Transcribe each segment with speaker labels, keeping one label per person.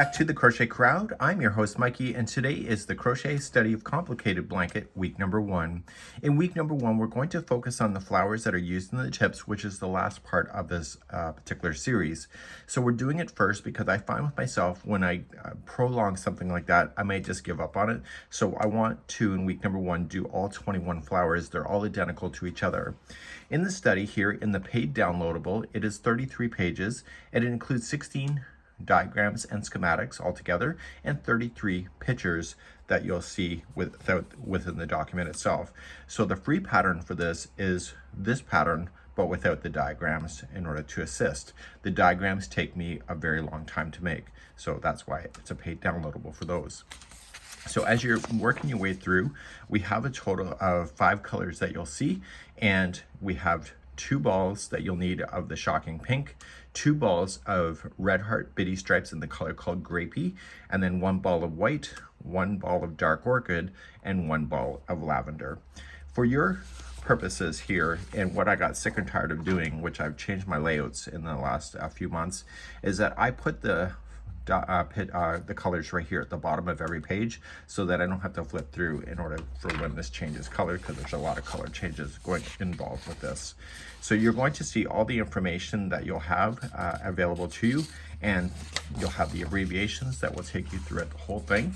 Speaker 1: back to the Crochet Crowd. I'm your host, Mikey, and today is the Crochet Study of Complicated Blanket, week number 1. In week number 1, we're going to focus on the flowers that are used in the tips, which is the last part of this particular series. So we're doing it first because I find with myself, when I prolong something like that, I may just give up on it. So I want to, in week number 1, do all 21 flowers. They're all identical to each other. In the study here, in the paid downloadable, it is 33 pages, and it includes 16 diagrams and schematics altogether, and 33 pictures that you'll see within the document itself. So the free pattern for this is this pattern, but without the diagrams in order to assist. The diagrams take me a very long time to make, so that's why it's a paid downloadable for those. So as you're working your way through, we have a total of 5 colors that you'll see, and we have 2 balls that you'll need of the shocking pink, 2 balls of Red Heart Biddy stripes in the color called Grapey, and then 1 ball of white, 1 ball of dark orchid, and 1 ball of lavender. For your purposes here, and what I got sick and tired of doing, which I've changed my layouts in the last few months, is that I put the colors right here at the bottom of every page so that I don't have to flip through in order for when this changes color, because there's a lot of color changes involved with this. So you're going to see all the information that you'll have available to you, and you'll have the abbreviations that will take you through the whole thing.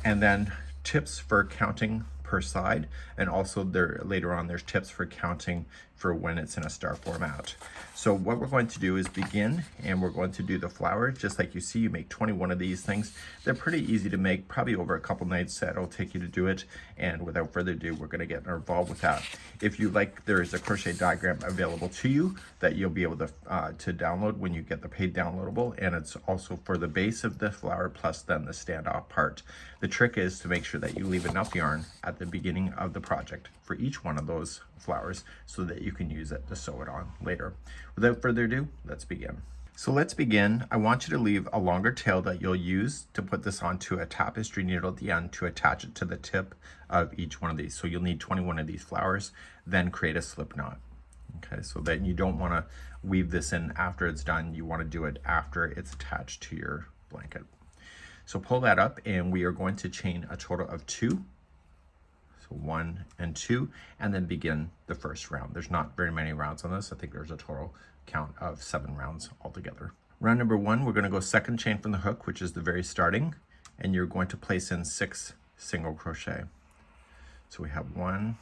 Speaker 1: And then tips for counting per side, and also later on there's tips for counting for when it's in a star format. So what we're going to do is begin, and we're going to do the flower just like you see. You make 21 of these things. They're pretty easy to make, probably over a couple nights that'll take you to do it, and without further ado, we're going to get involved with that. If you like, there is a crochet diagram available to you that you'll be able to download when you get the paid downloadable, and it's also for the base of the flower plus then the standoff part. The trick is to make sure that you leave enough yarn at the beginning of the project for each one of those flowers so that you can use it to sew it on later. Without further ado, let's begin. So let's begin. I want you to leave a longer tail that you'll use to put this onto a tapestry needle at the end to attach it to the tip of each one of these. So you'll need 21 of these flowers, then create a slip knot. Okay, so that you don't want to weave this in after it's done. You want to do it after it's attached to your blanket. So pull that up, and we are going to chain a total of 2. 1 and 2, and then begin the first round. There's not very many rounds on this. I think there's a total count of 7 rounds altogether. Round number 1, we're going to go second chain from the hook, which is the very starting, and you're going to place in 6 single crochet. So we have 1,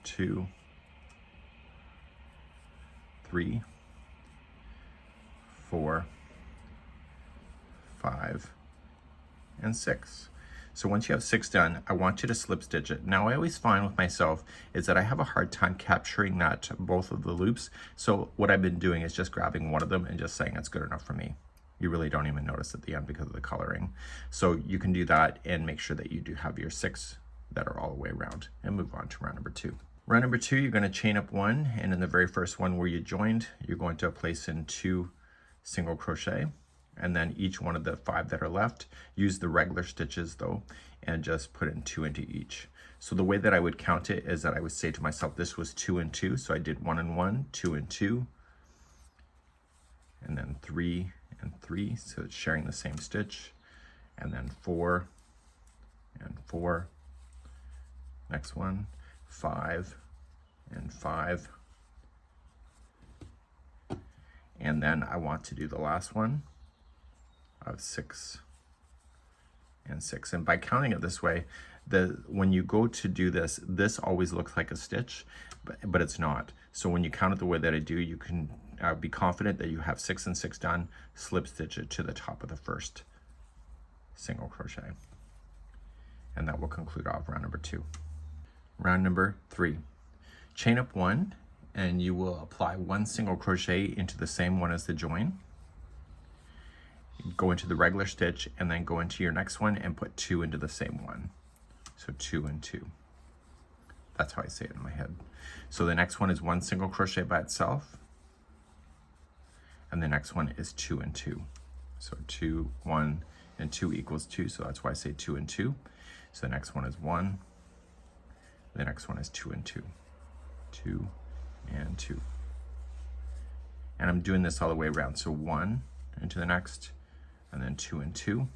Speaker 1: 2, 3, 4, 5, and 6. So once you have 6 done, I want you to slip stitch it. Now I always find with myself is that I have a hard time capturing both of the loops. So what I've been doing is just grabbing one of them and just saying it's good enough for me. You really don't even notice at the end because of the coloring. So you can do that and make sure that you do have your 6 that are all the way around, and move on to round number 2. Round number 2, you're going to chain up 1, and in the very first one where you joined, you're going to place in 2 single crochet. And then each one of the 5 that are left, use the regular stitches though, and just put in 2 into each. So the way that I would count it is that I would say to myself, this was 2 and 2. So I did 1 and 1, 2 and 2, and then 3 and 3. So it's sharing the same stitch, and then 4 and 4. Next one, 5 and 5. And then I want to do the last one of 6 and 6. And by counting it this way, when you go to do this, this always looks like a stitch, but it's not. So when you count it the way that I do, you can be confident that you have 6 and 6 done. Slip stitch it to the top of the first single crochet, and that will conclude off round number 2. Round number 3, chain up 1, and you will apply 1 single crochet into the same one as the join. Go into the regular stitch, and then go into your next one and put 2 into the same one. So 2 and 2. That's how I say it in my head. So the next one is 1 single crochet by itself, and the next one is 2 and 2. So 2, 1, and 2 equals 2. So that's why I say 2 and 2. So the next one is 1. The next one is 2 and 2. 2 and 2. And I'm doing this all the way around. So 1 into the next, and then 2 and 2.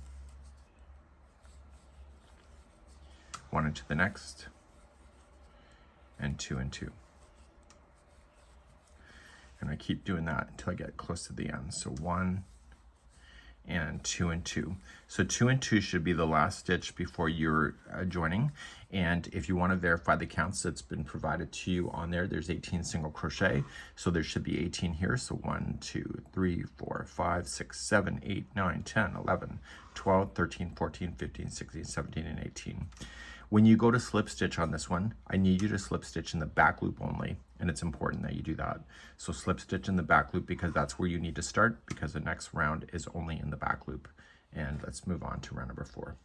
Speaker 1: 1 into the next, and 2 and 2. And I keep doing that until I get close to the end. So 1 and 2 and 2. So 2 and 2 should be the last stitch before you're joining. And if you want to verify the counts that's been provided to you on there, there's 18 single crochet. So there should be 18 here. So 1, 2, 3, 4, 5, 6, 7, 8, 9, 10, 11, 12, 13, 14, 15, 16, 17, and 18. When you go to slip stitch on this one, I need you to slip stitch in the back loop only, and it's important that you do that. So slip stitch in the back loop because that's where you need to start, because the next round is only in the back loop. And let's move on to round number 4.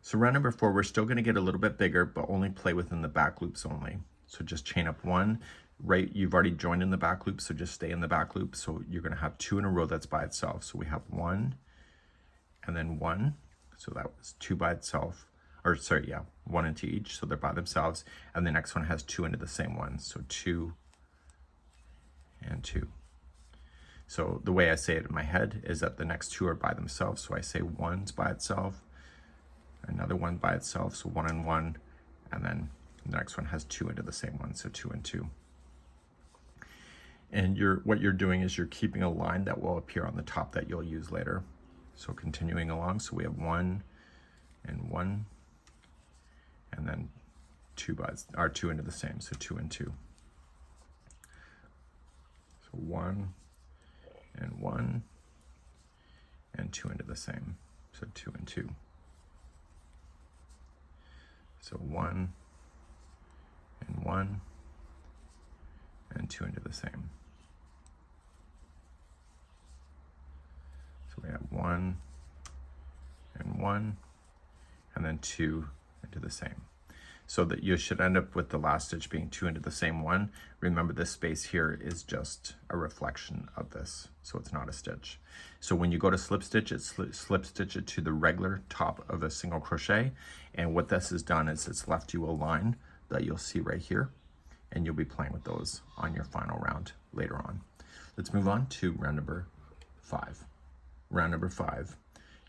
Speaker 1: So round number 4, we're still going to get a little bit bigger, but only play within the back loops only. So just chain up 1, right? You've already joined in the back loop, so just stay in the back loop. So you're going to have 2 in a row that's by itself. So we have 1 and then 1. So that was 2 by itself. Or sorry, yeah, 1 into each, so they're by themselves, and the next one has 2 into the same one, so 2 and 2. So the way I say it in my head is that the next 2 are by themselves, so I say 1's by itself, another 1 by itself, so 1 and 1, and then the next one has 2 into the same one, so 2 and 2. And what you're doing is you're keeping a line that will appear on the top that you'll use later. So continuing along, so we have 1 and 1, and then 2 into the same, so 2 and 2. So 1 and 1 and 2 into the same, so 2 and 2. So 1 and 1 and 2 into the same. So we have 1 and 1 and then 2 into the same. So that you should end up with the last stitch being 2 into the same one. Remember, this space here is just a reflection of this, so it's not a stitch. So when you go to slip stitch it, slip stitch it to the regular top of a single crochet, and what this has done is it's left you a line that you'll see right here, and you'll be playing with those on your final round later on. Let's move on to round number 5. Round number 5,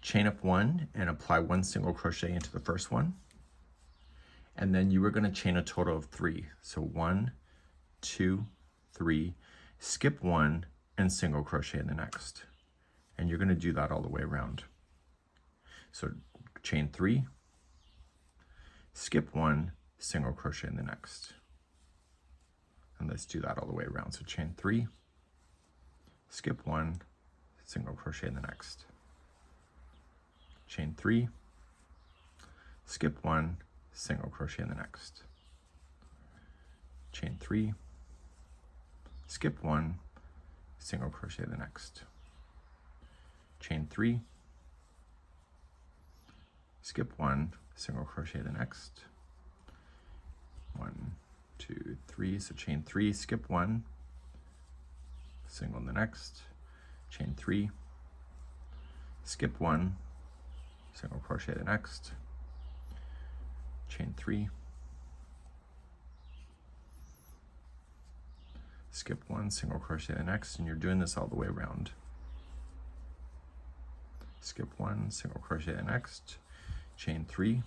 Speaker 1: chain up 1 and apply 1 single crochet into the first one. And then you are going to chain a total of 3. So 1, 2, 3, skip 1 and single crochet in the next. And you're going to do that all the way around. So chain 3, skip 1, single crochet in the next. And let's do that all the way around. So chain 3, skip 1, single crochet in the next. Chain 3, skip 1, single crochet in the next. Chain 3, skip 1, single crochet in the next. Chain 3, skip 1, single crochet in the next. 1, 2, 3, so chain 3, skip 1, single in the next. Chain 3, skip 1, single crochet the next. Chain 3, skip 1, single crochet the next, and you're doing this all the way around. Skip 1, single crochet the next, chain 3,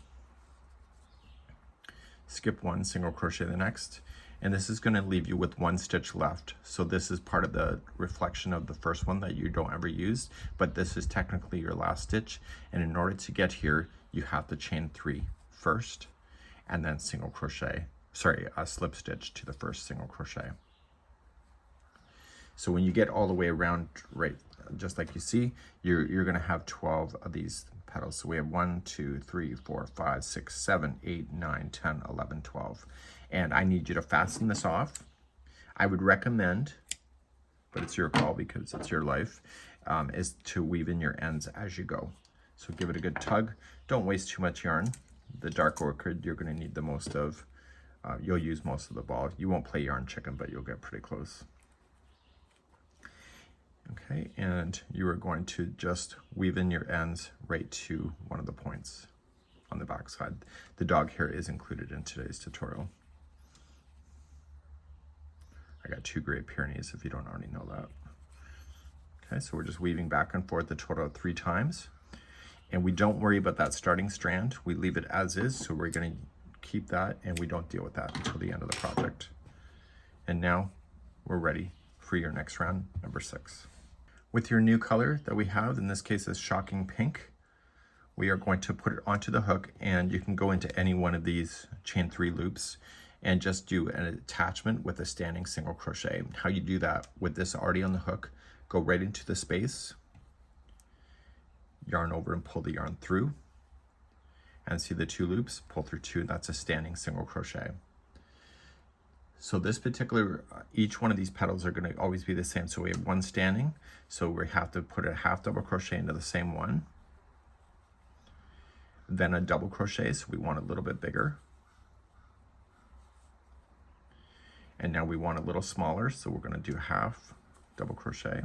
Speaker 1: skip 1, single crochet the next, and this is going to leave you with 1 stitch left. So this is part of the reflection of the first one that you don't ever use, but this is technically your last stitch, and in order to get here you have to chain 3 first and then single crochet, slip stitch to the first single crochet. So when you get all the way around, right, just like you see, you're going to have 12 of these petals. So we have 1, 2, 3, 4, 5, 6, 7, 8, 9, 10, 11, 12. And I need you to fasten this off. I would recommend, but it's your call because it's your life, is to weave in your ends as you go. So give it a good tug. Don't waste too much yarn. The dark orchid you're going to need the most of. You'll use most of the ball. You won't play yarn chicken, but you'll get pretty close. Okay, and you are going to just weave in your ends right to one of the points on the back side. The dog hair is included in today's tutorial. I got 2 Great Pyrenees if you don't already know that. Okay, so we're just weaving back and forth a total of 3 times. And we don't worry about that starting strand. We leave it as is, so we're going to keep that and we don't deal with that until the end of the project. And now we're ready for your next round, number 6. With your new color that we have, in this case is Shocking Pink, we are going to put it onto the hook, and you can go into any one of these chain 3 loops and just do an attachment with a standing single crochet. How you do that with this already on the hook, go right into the space, yarn over and pull the yarn through, and see the 2 loops, pull through 2, that's a standing single crochet. So this particular, each one of these petals are going to always be the same. So we have 1 standing, so we have to put a half double crochet into the same one, then a double crochet, so we want a little bit bigger, and now we want a little smaller, so we're going to do half double crochet,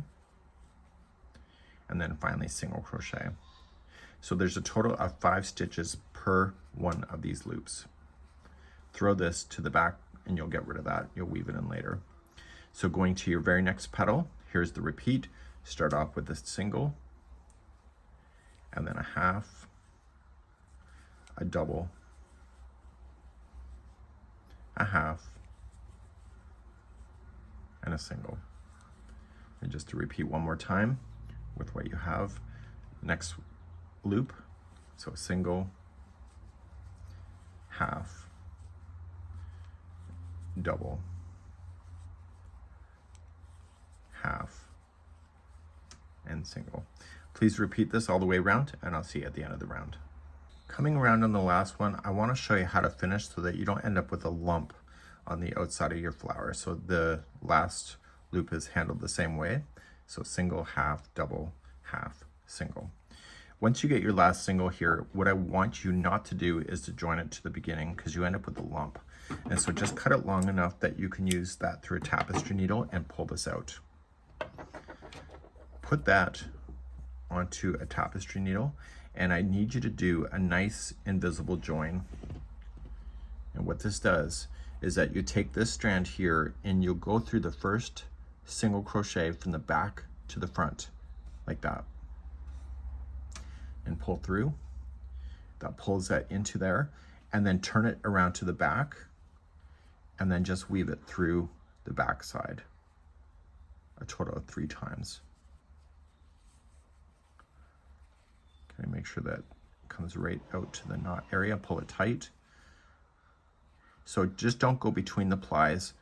Speaker 1: and then finally single crochet. So there's a total of 5 stitches per one of these loops. Throw this to the back and you'll get rid of that. You'll weave it in later. So going to your very next petal, here's the repeat. Start off with a single, and then a half, a double, a half, and a single. And just to repeat one more time with what you have. Next loop, so single, half, double, half, and single. Please repeat this all the way around, and I'll see you at the end of the round. Coming around on the last one, I want to show you how to finish so that you don't end up with a lump on the outside of your flower. So the last loop is handled the same way. So single, half, double, half, single. Once you get your last single here, what I want you not to do is to join it to the beginning, because you end up with a lump. And so just cut it long enough that you can use that through a tapestry needle and pull this out. Put that onto a tapestry needle, and I need you to do a nice invisible join. And what this does is that you take this strand here and you'll go through the first single crochet from the back to the front, like that, and pull through. That pulls that into there, and then turn it around to the back, and then just weave it through the back side a total of 3 times. Okay, make sure that comes right out to the knot area, pull it tight. So just don't go between the plies,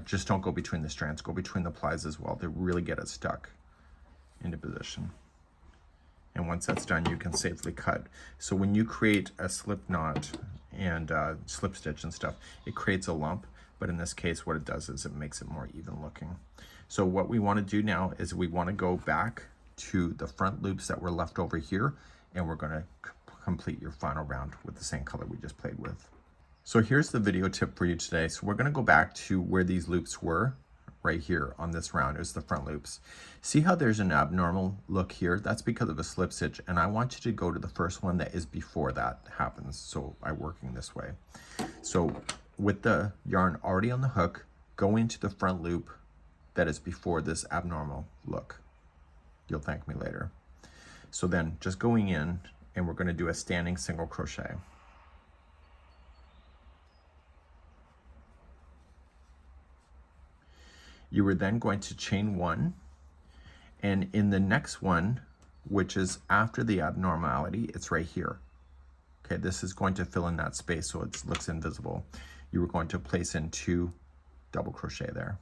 Speaker 1: just don't go between the strands, go between the plies as well to really get it stuck into position. And once that's done, you can safely cut. So when you create a slip knot and slip stitch and stuff, it creates a lump, but in this case what it does is it makes it more even looking. So what we want to do now is we want to go back to the front loops that were left over here, and we're going to complete your final round with the same color we just played with. So here's the video tip for you today. So we're going to go back to where these loops were right here on this round. Is the front loops. See how there's an abnormal look here? That's because of a slip stitch, and I want you to go to the first one that is before that happens. So I'm working this way. So with the yarn already on the hook, go into the front loop that is before this abnormal look. You'll thank me later. So then just going in, and we're going to do a standing single crochet. You are then going to chain 1, and in the next one, which is after the abnormality, it's right here. Okay, this is going to fill in that space so it looks invisible. You are going to place in 2 double crochet there.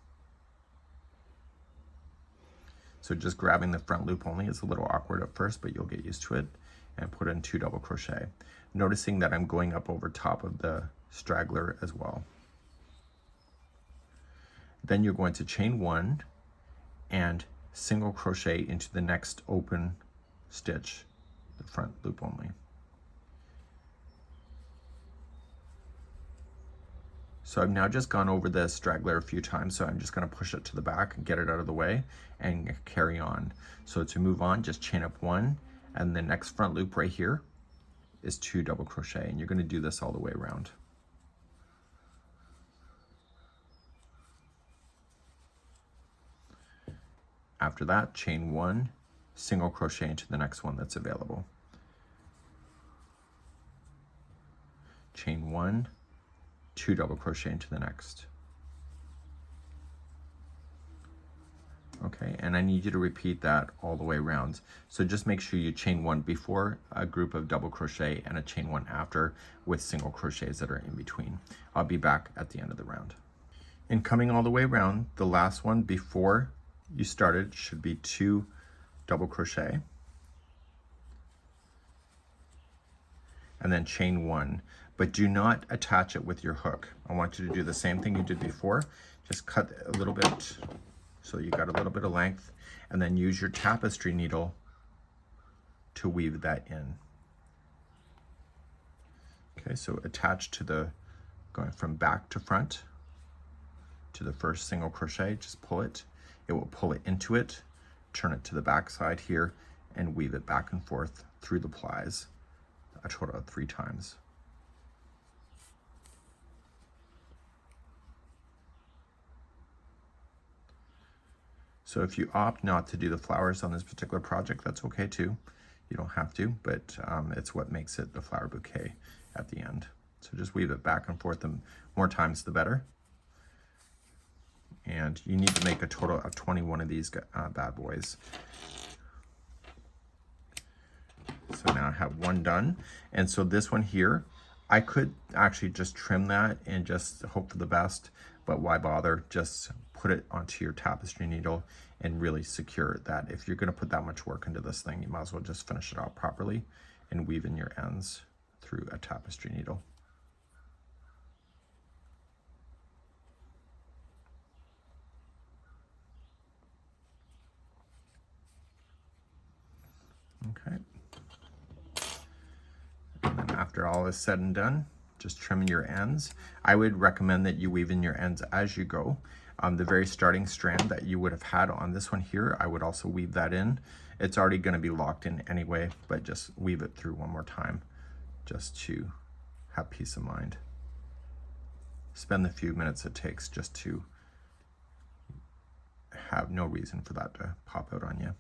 Speaker 1: So just grabbing the front loop only is a little awkward at first, but you'll get used to it, and put in 2 double crochet. Noticing that I'm going up over top of the straggler as well. Then you're going to chain 1 and single crochet into the next open stitch, the front loop only. So I've now just gone over the straggler a few times, so I'm just going to push it to the back and get it out of the way and carry on. So to move on, just chain up 1, and the next front loop right here is 2 double crochet, and you're going to do this all the way around. After that, chain 1, single crochet into the next one that's available. Chain 1, 2 double crochet into the next. Okay, and I need you to repeat that all the way around. So just make sure you chain 1 before a group of double crochet and a chain 1 after with single crochets that are in between. I'll be back at the end of the round. And coming all the way around, the last one before you started should be 2 double crochet. And then chain 1, but do not attach it with your hook. I want you to do the same thing you did before. Just cut a little bit so you got a little bit of length, and then use your tapestry needle to weave that in. Okay, so attach to the, going from back to front to the first single crochet, just pull it. It will pull it into it, turn it to the back side here, and weave it back and forth through the plies a total of 3 times. So if you opt not to do the flowers on this particular project, that's okay too. You don't have to, but it's what makes it the flower bouquet at the end. So just weave it back and forth, the more times the better. And you need to make a total of 21 of these bad boys. So now I have 1 done. And so this one here, I could actually just trim that and just hope for the best, but why bother? Just put it onto your tapestry needle and really secure that. If you're gonna put that much work into this thing, you might as well just finish it out properly and weave in your ends through a tapestry needle. Okay. And then after all is said and done, just trimming your ends. I would recommend that you weave in your ends as you go. The very starting strand that you would have had on this one here, I would also weave that in. It's already going to be locked in anyway, but just weave it through one more time just to have peace of mind. Spend the few minutes it takes just to have no reason for that to pop out on you.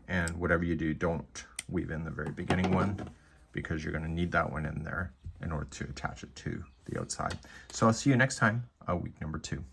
Speaker 1: And whatever you do, don't weave in the very beginning one, because you're going to need that one in there in order to attach it to the outside. So I'll see you next time, week number 2.